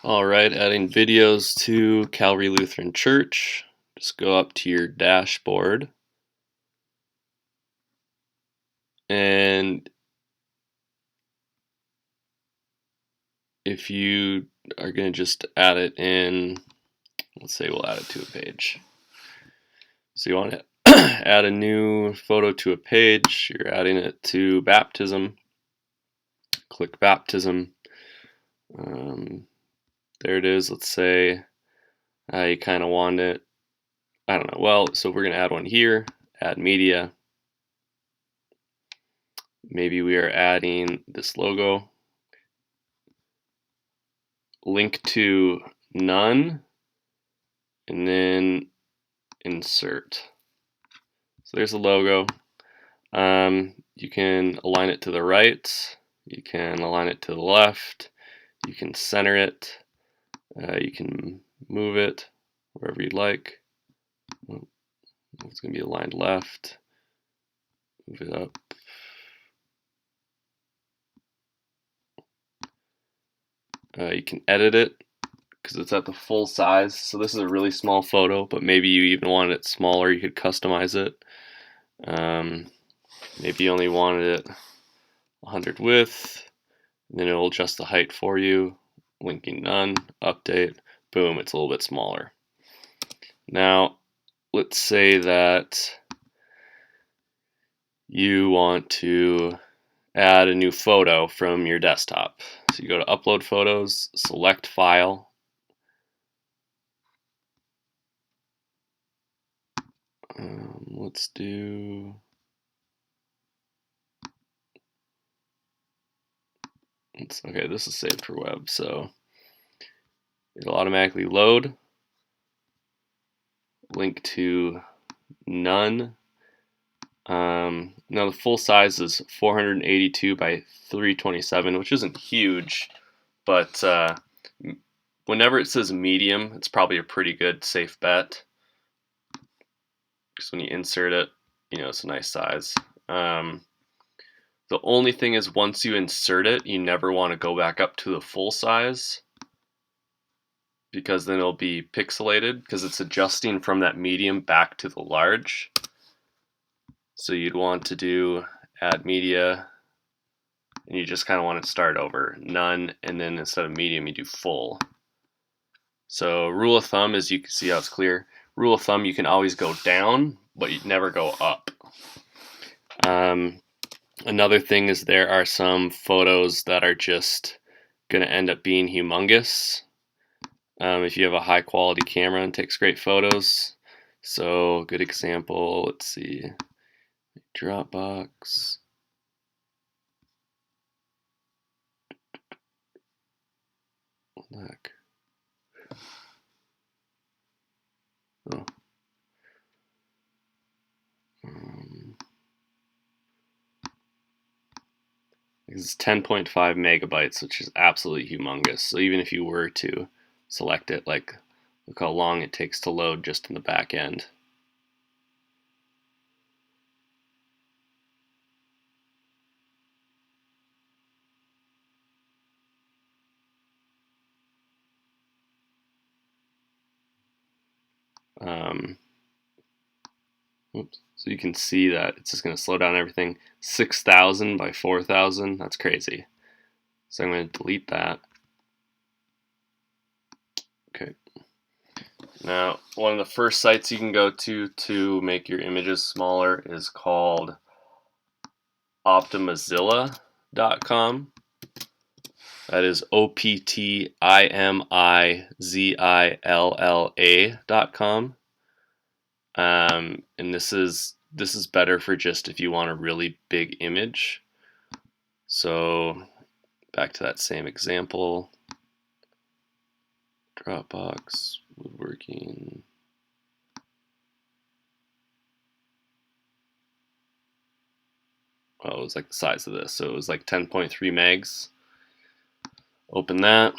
All right, adding videos to Calvary Lutheran Church. Just go up to your dashboard. And if you are going to just add it in, let's say we'll add it to a page. So you want to add a new photo to a page. You're adding it to baptism. Click baptism. There it is. Let's say you kind of want it. I don't know. Well, so we're going to add one here. Add media. Maybe we are adding this logo. Link to none. And then insert. So there's the logo. You can align it to the right. You can align it to the left. You can center it. You can move it wherever you'd like. It's going to be aligned left. Move it up. You can edit it because it's at the full size. So this is a really small photo, but maybe you even wanted it smaller. You could customize it. Maybe you only wanted it 100 width. And then it will adjust the height for you. Linking none. Update. Boom, it's a little bit smaller. Now, let's say that you want to add a new photo from your desktop. So you go to Upload Photos, select File. Let's do... Okay, this is saved for web, so it'll automatically load. Link to none. Now the full size is 482 by 327, which isn't huge, but whenever it says medium, it's probably a pretty good safe bet. Because when you insert it, you know, it's a nice size. The only thing is once you insert it, you never want to go back up to the full size because then it'll be pixelated because it's adjusting from that medium back to the large. So you'd want to do add media, and you just kind of want to start over, none, and then instead of medium, you do full. So rule of thumb is, you can see how it's clear. Rule of thumb, you can always go down, but you never go up. Another thing is there are some photos that are just going to end up being humongous. If you have a high quality camera and takes great photos. So a good example, let's see, Dropbox. Look. Oh. It's 10.5 megabytes, which is absolutely humongous. So even if you were to select it, like, look how long it takes to load just in the back end. Oops. So you can see that it's just going to slow down everything. 6,000 by 4,000, that's crazy. So I'm going to delete that. Okay. Now, one of the first sites you can go to make your images smaller is called Optimizilla.com. That is OPTIMIZILLA.com. And this is better for just if you want a really big image. So back to that same example. Dropbox, woodworking. Oh, it was like the size of this. So it was like 10.3 megs. Open that.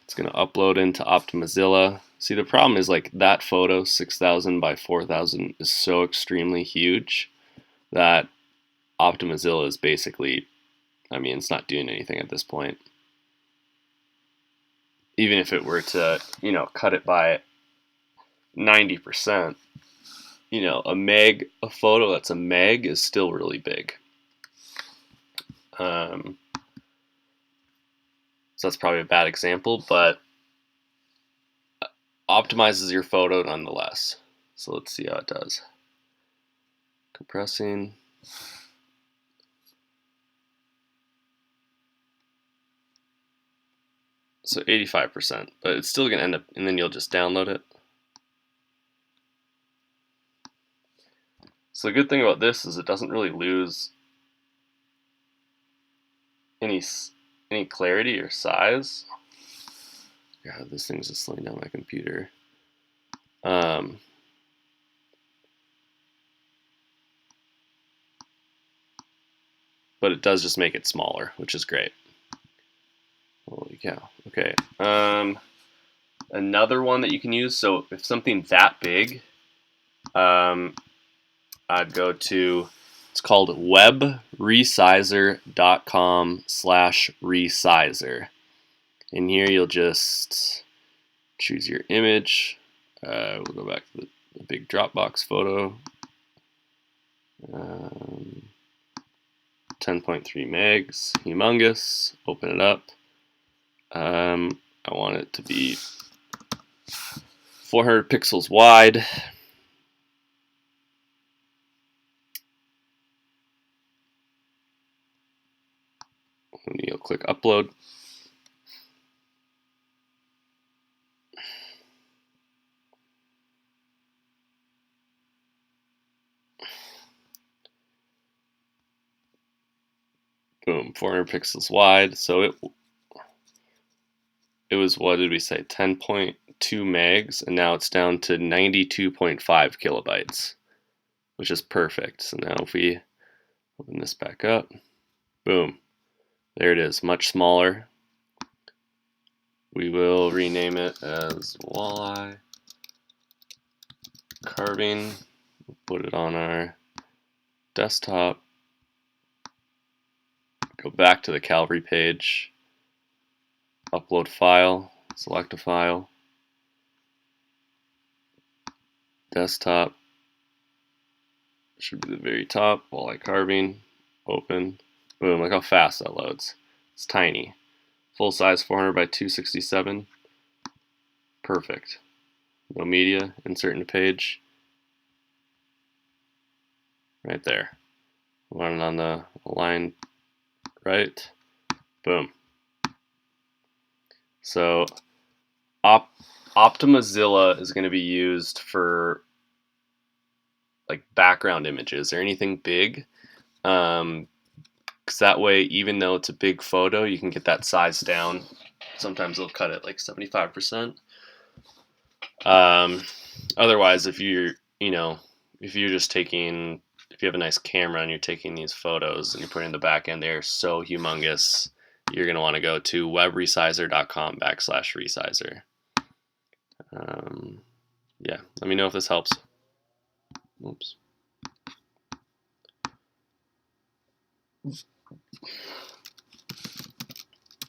It's going to upload into Optimizilla. See, the problem is, like, that photo, 6,000 by 4,000, is so extremely huge that Optimizilla is basically, I mean, it's not doing anything at this point. even if it were to, cut it by 90%, a meg, a photo that's a meg is still really big. So that's probably a bad example, but optimizes your photo nonetheless. So let's see how it does. Compressing. So 85%, but it's still going to end up, and then you'll just download it. So the good thing about this is it doesn't really lose any clarity or size. God, this thing's just slowing down my computer. But it does just make it smaller, which is great. Holy cow. Okay. Another one that you can use, so if something's that big, I'd go to, it's called webresizer.com/resizer. And here you'll just choose your image. We'll go back to the big Dropbox photo. 10.3 megs, humongous. Open it up. I want it to be 400 pixels wide. And you'll click upload. Boom, 400 pixels wide. So it was, what did we say, 10.2 megs, and now it's down to 92.5 kilobytes, which is perfect. So now if we open this back up, boom, there it is, much smaller. We will rename it as walleye carving. We'll put it on our desktop. Go back to the Calvary page. Upload file. Select a file. Desktop. Should be the very top. Walleye carving. Open. Boom. Look how fast that loads. It's tiny. Full size 400 by 267. Perfect. No media. Insert into page. Right there. Run it on the line right. Boom. So Optimizilla is going to be used for like background images or anything big. Because that way, even though it's a big photo, you can get that size down. Sometimes they'll cut it like 75%. Otherwise, if you're just taking, if you have a nice camera and you're taking these photos and you're putting in the back end, they're so humongous, you're going to want to go to webresizer.com/resizer. Yeah, let me know if this helps. Oops.